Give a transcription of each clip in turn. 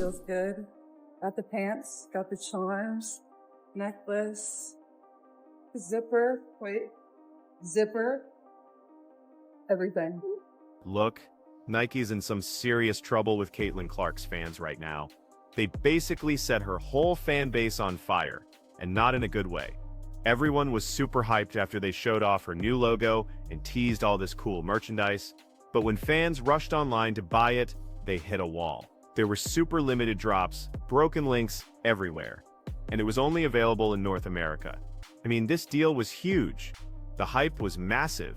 feels good. Got the pants, got the charms, necklace, zipper, everything. Look, Nike's in some serious trouble with Caitlin Clark's fans right now. They basically set her whole fan base on fire, and not in a good way. Everyone was super hyped after they showed off her new logo and teased all this cool merchandise, but when fans rushed online to buy it, they hit a wall. There were super limited drops, broken links everywhere, and it was only available in North America. I mean, this deal was huge. The hype was massive,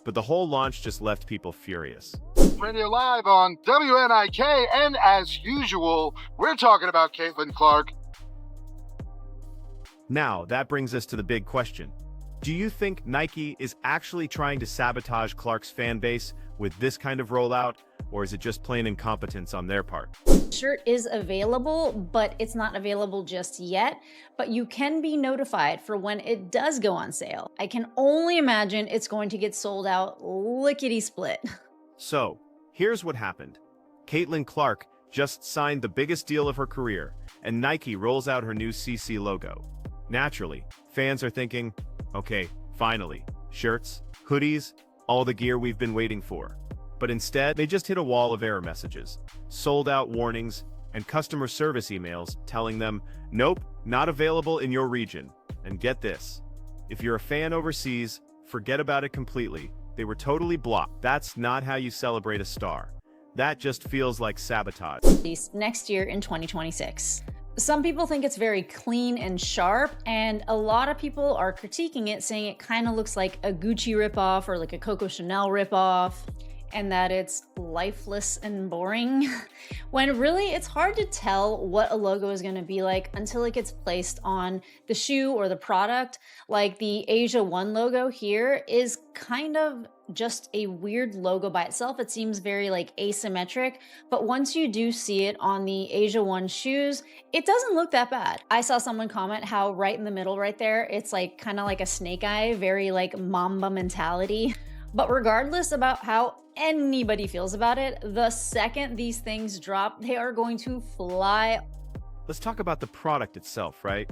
but the whole launch just left people furious. Radio live on WNIK, and as usual, we're talking about Caitlin Clark. Now, that brings us to the big question. Do you think Nike is actually trying to sabotage Clark's fan base with this kind of rollout, or is it just plain incompetence on their part? Shirt is available, but it's not available just yet, but you can be notified for when it does go on sale. I can only imagine it's going to get sold out lickety-split. So, here's what happened. Caitlin Clark just signed the biggest deal of her career, and Nike rolls out her new CC logo. Naturally, fans are thinking, okay, finally, shirts, hoodies, all the gear we've been waiting for. But instead, they just hit a wall of error messages, sold out warnings, and customer service emails telling them, nope, not available in your region. And get this, if you're a fan overseas, forget about it completely. They were totally blocked. That's not how you celebrate a star. That just feels like sabotage. Released next year in 2026. Some people think it's very clean and sharp, and a lot of people are critiquing it, saying it kind of looks like a Gucci ripoff or like a Coco Chanel ripoff, and that it's lifeless and boring. When really it's hard to tell what a logo is going to be like until it gets placed on the shoe or the product. Like the Asia One logo here is kind of just a weird logo by itself. It seems very like asymmetric, but once you do see it on the Asia One shoes, it doesn't look that bad. I saw someone comment how right in the middle right there, it's like kind of like a snake eye, very like Mamba mentality. But regardless about how anybody feels about it, the second these things drop, they are going to fly. Let's talk about the product itself, right?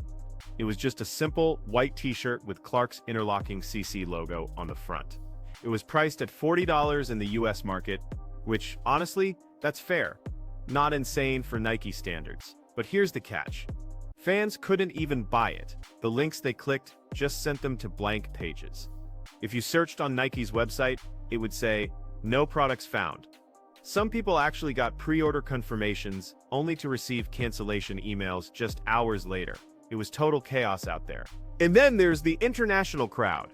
It was just a simple white t-shirt with Clark's interlocking CC logo on the front. It was priced at $40 in the US market, which honestly, that's fair. Not insane for Nike standards. But here's the catch. Fans couldn't even buy it. The links they clicked just sent them to blank pages. If you searched on Nike's website, it would say, no products found. Some people actually got pre-order confirmations only to receive cancellation emails just hours later. It was total chaos out there. And then there's the international crowd.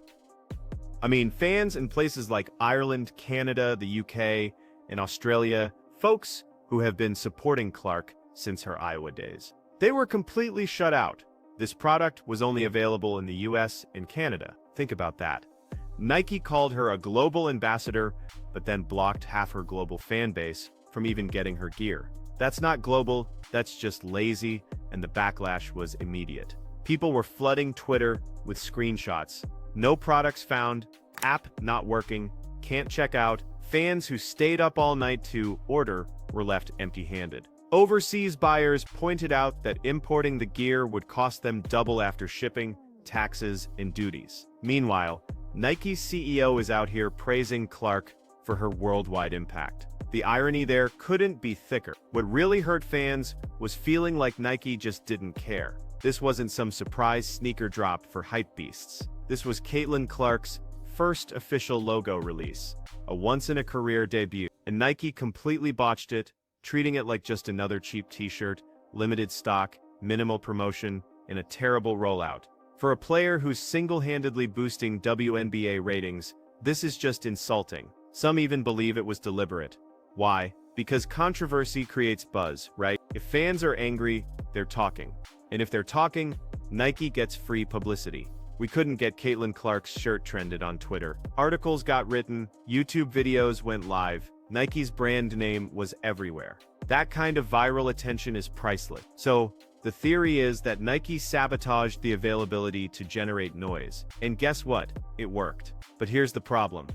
I mean, fans in places like Ireland, Canada, the UK, and Australia, folks who have been supporting Clark since her Iowa days. They were completely shut out. This product was only available in the US and Canada. Think about that. Nike called her a global ambassador, but then blocked half her global fan base from even getting her gear. That's not global, that's just lazy, and the backlash was immediate. People were flooding Twitter with screenshots. No products found, app not working, can't check out. Fans who stayed up all night to order were left empty-handed. Overseas buyers pointed out that importing the gear would cost them double after shipping, taxes, and duties. Meanwhile, Nike's CEO is out here praising Clark for her worldwide impact. The irony there couldn't be thicker. What really hurt fans was feeling like Nike just didn't care. This wasn't some surprise sneaker drop for hypebeasts. This was Caitlin Clark's first official logo release, a once-in-a-career debut, and Nike completely botched it, treating it like just another cheap t-shirt, limited stock, minimal promotion, and a terrible rollout. For a player who's single-handedly boosting WNBA ratings, this is just insulting. Some even believe it was deliberate. Why? Because controversy creates buzz, right? If fans are angry, they're talking. And if they're talking, Nike gets free publicity. We couldn't get Caitlin Clark's shirt trended on Twitter. Articles got written, YouTube videos went live, Nike's brand name was everywhere. That kind of viral attention is priceless. So, the theory is that Nike sabotaged the availability to generate noise. And guess what? It worked. But here's the problem.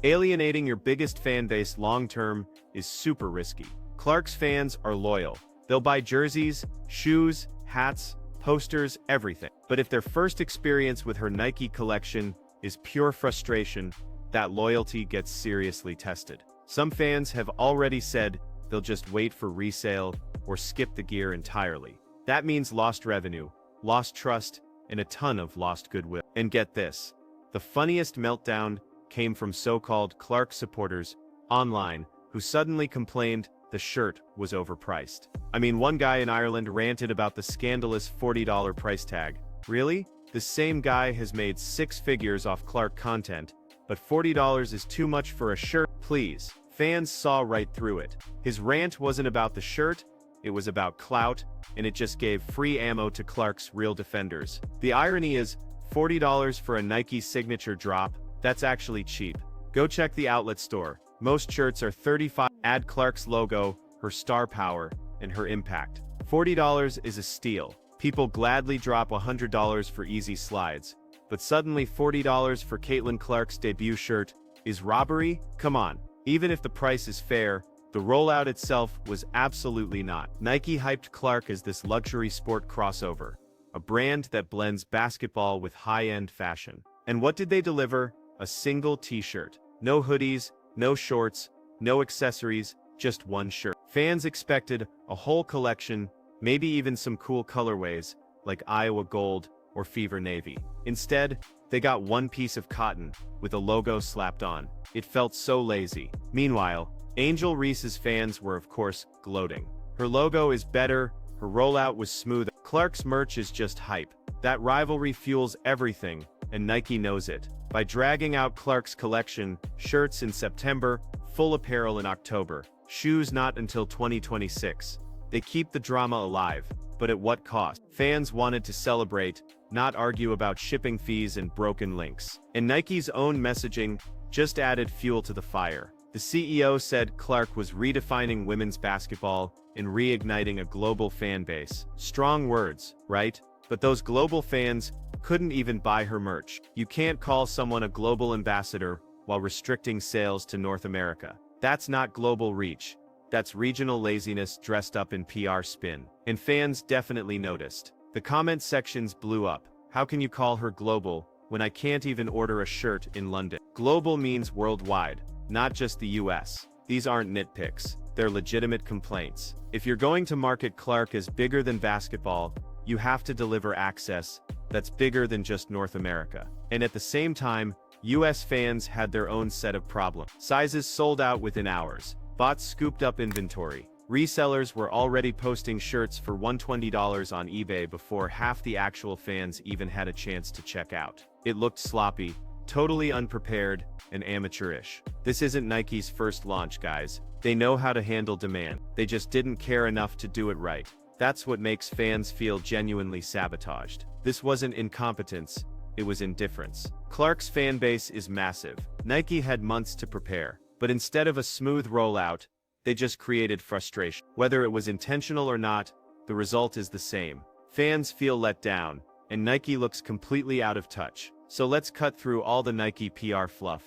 Alienating your biggest fan base long-term is super risky. Clark's fans are loyal. They'll buy jerseys, shoes, hats, posters, everything. But if their first experience with her Nike collection is pure frustration, that loyalty gets seriously tested. Some fans have already said they'll just wait for resale or skip the gear entirely. That means lost revenue, lost trust, and a ton of lost goodwill. And get this, the funniest meltdown came from so-called Clark supporters online who suddenly complained the shirt was overpriced. I mean, one guy in Ireland ranted about the scandalous $40 price tag. Really? The same guy has made 6 figures off Clark content, but $40 is too much for a shirt? Please. Fans saw right through it. His rant wasn't about the shirt, it was about clout, and it just gave free ammo to Clark's real defenders. The irony is, $40 for a Nike signature drop, that's actually cheap. Go check the outlet store. Most shirts are $35. Add Clark's logo, her star power, and her impact. $40 is a steal. People gladly drop $100 for easy slides. But suddenly $40 for Caitlin Clark's debut shirt is robbery? Come on. Even if the price is fair, the rollout itself was absolutely not. Nike hyped Clark as this luxury sport crossover, a brand that blends basketball with high-end fashion. And what did they deliver? A single t-shirt. No hoodies, no shorts, no accessories, just one shirt. Fans expected a whole collection, maybe even some cool colorways, like Iowa Gold or Fever Navy. Instead, they got one piece of cotton, with a logo slapped on. It felt so lazy. Meanwhile, Angel Reese's fans were of course gloating. Her logo is better, her rollout was smooth. Clark's merch is just hype. That rivalry fuels everything, and Nike knows it. By dragging out Clark's collection, shirts in September, full apparel in October, shoes not until 2026. They keep the drama alive, but at what cost? Fans wanted to celebrate, not argue about shipping fees and broken links. And Nike's own messaging just added fuel to the fire. The CEO said Clark was redefining women's basketball and reigniting a global fan base. Strong words, right? But those global fans couldn't even buy her merch. You can't call someone a global ambassador while restricting sales to North America. That's not global reach. That's regional laziness dressed up in PR spin. And fans definitely noticed. The comment sections blew up. How can you call her global when I can't even order a shirt in London? Global means worldwide, not just the US. These aren't nitpicks. They're legitimate complaints. If you're going to market Clark as bigger than basketball, you have to deliver access that's bigger than just North America. And at the same time, US fans had their own set of problems. Sizes sold out within hours. Bots scooped up inventory. Resellers were already posting shirts for $120 on eBay before half the actual fans even had a chance to check out. It looked sloppy, totally unprepared, and amateurish. This isn't Nike's first launch, guys. They know how to handle demand. They just didn't care enough to do it right. That's what makes fans feel genuinely sabotaged. This wasn't incompetence, it was indifference. Clark's fan base is massive. Nike had months to prepare, but instead of a smooth rollout, they just created frustration. Whether it was intentional or not, the result is the same. Fans feel let down, and Nike looks completely out of touch. So let's cut through all the Nike PR fluff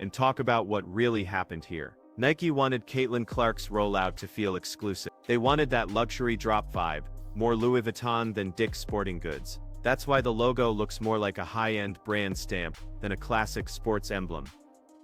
and talk about what really happened here. Nike wanted Caitlin Clark's rollout to feel exclusive. They wanted that luxury drop vibe, more Louis Vuitton than Dick's Sporting Goods. That's why the logo looks more like a high-end brand stamp than a classic sports emblem.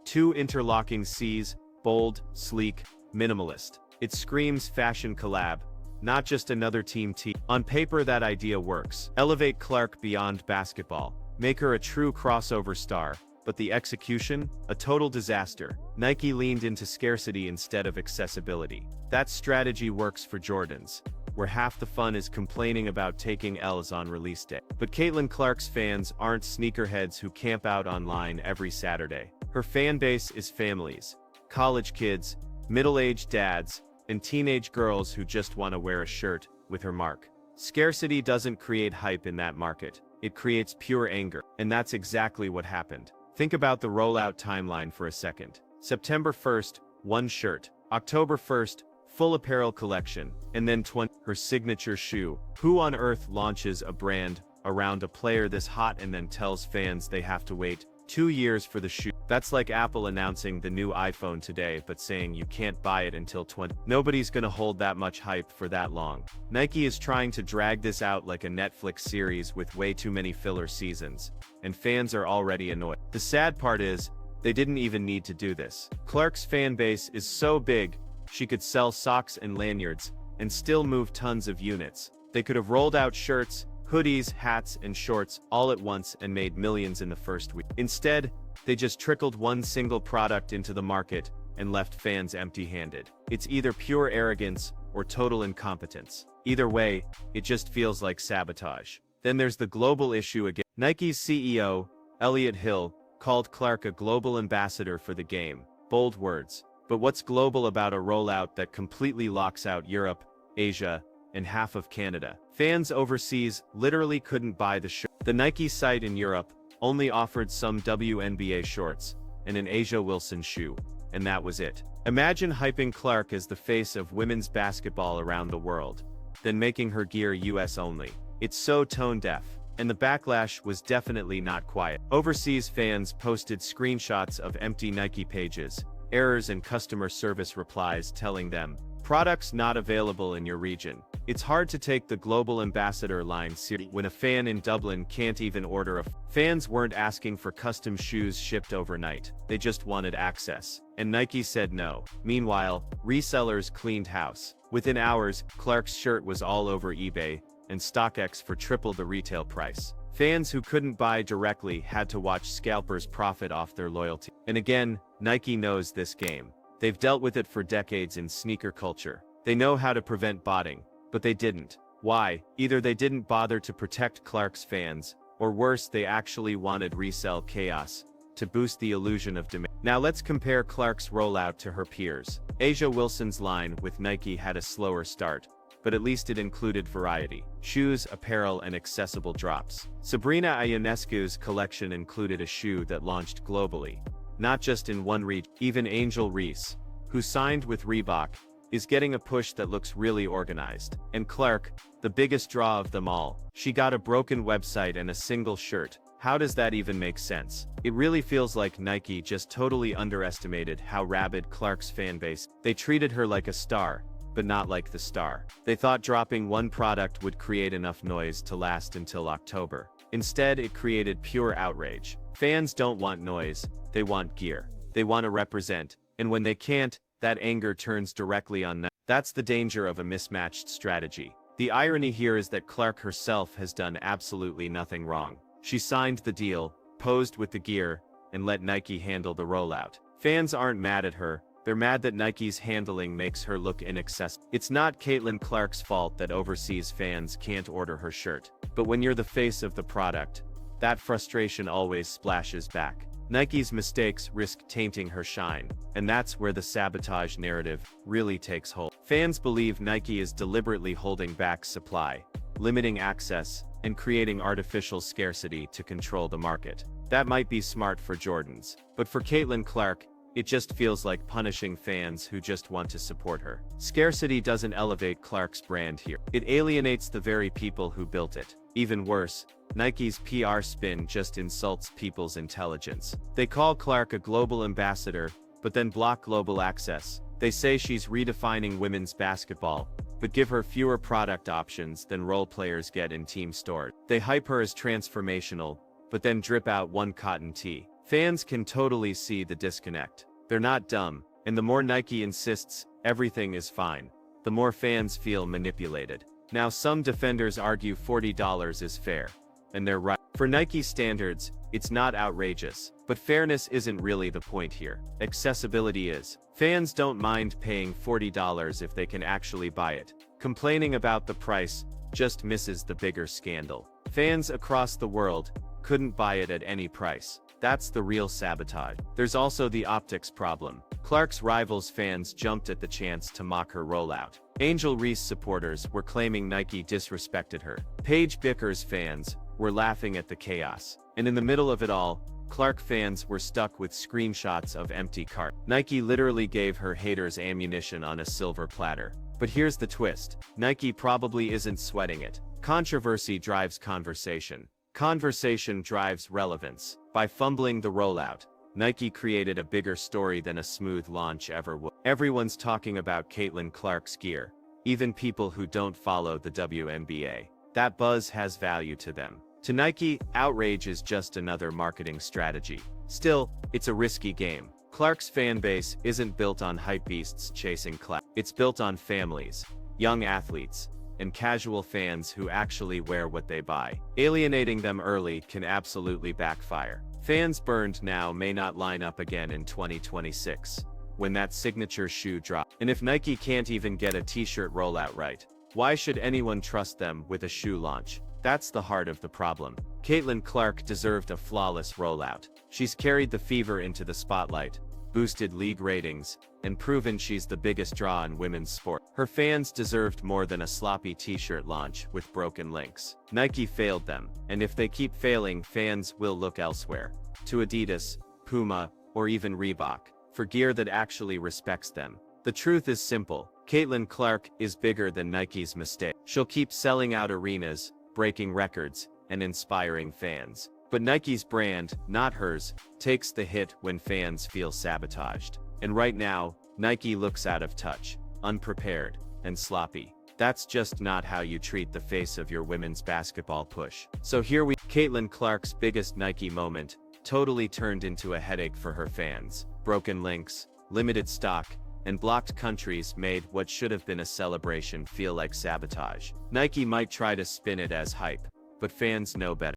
2 interlocking C's, bold, sleek, minimalist. It screams fashion collab, not just another team tee. On paper, that idea works. Elevate Clark beyond basketball. Make her a true crossover star. But the execution? A total disaster. Nike leaned into scarcity instead of accessibility. That strategy works for Jordans, where half the fun is complaining about taking L's on release day. But Caitlin Clark's fans aren't sneakerheads who camp out online every Saturday. Her fan base is families, college kids, middle-aged dads, and teenage girls who just want to wear a shirt with her mark. Scarcity doesn't create hype in that market. It creates pure anger. And that's exactly what happened. Think about the rollout timeline for a second. September 1st, one shirt. October 1st, full apparel collection. And then her signature shoe. Who on earth launches a brand around a player this hot and then tells fans they have to wait 2 years for the shoe. That's like Apple announcing the new iPhone today but saying you can't buy it until 20. Nobody's gonna hold that much hype for that long. Nike is trying to drag this out like a Netflix series with way too many filler seasons, and fans are already annoyed. The sad part is, they didn't even need to do this. Clark's fan base is so big, she could sell socks and lanyards, and still move tons of units. They could have rolled out shirts, hoodies, hats, and shorts all at once and made millions in the first week. Instead, they just trickled one single product into the market and left fans empty-handed. It's either pure arrogance or total incompetence. Either way, it just feels like sabotage. Then there's the global issue again. Nike's CEO, Elliott Hill, called Clark a global ambassador for the game. Bold words. But what's global about a rollout that completely locks out Europe, Asia, and half of Canada? Fans overseas literally couldn't buy the shirt. The Nike site in Europe only offered some WNBA shorts and an Asia Wilson shoe, and that was it. Imagine hyping Clark as the face of women's basketball around the world, then making her gear US only. It's so tone-deaf, and the backlash was definitely not quiet. Overseas fans posted screenshots of empty Nike pages, errors and customer service replies telling them, "Products not available in your region." It's hard to take the global ambassador line seriously when a fan in Dublin can't even order a. Fans weren't asking for custom shoes shipped overnight. They just wanted access. And Nike said no. Meanwhile, resellers cleaned house. Within hours, Clark's shirt was all over eBay, and StockX for triple the retail price. Fans who couldn't buy directly had to watch scalpers profit off their loyalty. And again, Nike knows this game. They've dealt with it for decades in sneaker culture. They know how to prevent botting, but they didn't. Why? Either they didn't bother to protect Clark's fans, or worse, they actually wanted resell chaos to boost the illusion of demand. Now let's compare Clark's rollout to her peers. Asia Wilson's line with Nike had a slower start, but at least it included variety: shoes, apparel, and accessible drops. Sabrina Ionescu's collection included a shoe that launched globally, not just in one region. Even Angel Reese, who signed with Reebok, is getting a push that looks really organized. And Clark, the biggest draw of them all, she got a broken website and a single shirt. How does that even make sense? It really feels like Nike just totally underestimated how rabid Clark's fanbase. They treated her like a star, but not like the star. They thought dropping one product would create enough noise to last until October. Instead, it created pure outrage. Fans don't want noise, they want gear. They want to represent, and when they can't, that anger turns directly on Nike. That's the danger of a mismatched strategy. The irony here is that Clark herself has done absolutely nothing wrong. She signed the deal, posed with the gear, and let Nike handle the rollout. Fans aren't mad at her, they're mad that Nike's handling makes her look inaccessible. It's not Caitlin Clark's fault that overseas fans can't order her shirt. But when you're the face of the product, that frustration always splashes back. Nike's mistakes risk tainting her shine, and that's where the sabotage narrative really takes hold. Fans believe Nike is deliberately holding back supply, limiting access, and creating artificial scarcity to control the market. That might be smart for Jordans, but for Caitlin Clark, it just feels like punishing fans who just want to support her. Scarcity doesn't elevate Clark's brand here. It alienates the very people who built it. Even worse, Nike's PR spin just insults people's intelligence. They call Clark a global ambassador, but then block global access. They say she's redefining women's basketball, but give her fewer product options than role players get in team stores. They hype her as transformational, but then drip out one cotton tee. Fans can totally see the disconnect. They're not dumb, and the more Nike insists everything is fine, the more fans feel manipulated. Now some defenders argue $40 is fair, and they're right. For Nike standards, it's not outrageous, but fairness isn't really the point here. Accessibility is. Fans don't mind paying $40 if they can actually buy it. Complaining about the price just misses the bigger scandal. Fans across the world couldn't buy it at any price. That's the real sabotage. There's also the optics problem. Clark's rivals' fans jumped at the chance to mock her rollout. Angel Reese supporters were claiming Nike disrespected her. Paige Bicker's fans were laughing at the chaos. And in the middle of it all, Clark fans were stuck with screenshots of empty carts. Nike literally gave her haters ammunition on a silver platter. But here's the twist. Nike probably isn't sweating it. Controversy drives conversation. Conversation drives relevance. By fumbling the rollout, Nike created a bigger story than a smooth launch ever would. Everyone's talking about Caitlin Clark's gear, even people who don't follow the WNBA. That buzz has value to them. To Nike, outrage is just another marketing strategy. Still, it's a risky game. Clark's fan base isn't built on hypebeasts chasing clout. It's built on families, young athletes, and casual fans who actually wear what they buy. Alienating them early can absolutely backfire. Fans burned now may not line up again in 2026, when that signature shoe drops. And if Nike can't even get a t-shirt rollout right, why should anyone trust them with a shoe launch? That's the heart of the problem. Caitlin Clark deserved a flawless rollout. She's carried the fever into the spotlight, boosted league ratings, and proven she's the biggest draw in women's sport. Her fans deserved more than a sloppy t-shirt launch with broken links. Nike failed them, and if they keep failing, fans will look elsewhere. To Adidas, Puma, or even Reebok, for gear that actually respects them. The truth is simple. Caitlin Clark is bigger than Nike's mistake. She'll keep selling out arenas, breaking records, and inspiring fans. But Nike's brand, not hers, takes the hit when fans feel sabotaged. And right now, Nike looks out of touch, unprepared, and sloppy. That's just not how you treat the face of your women's basketball push. So Caitlin Clark's biggest Nike moment totally turned into a headache for her fans. Broken links, limited stock, and blocked countries made what should have been a celebration feel like sabotage. Nike might try to spin it as hype, but fans know better.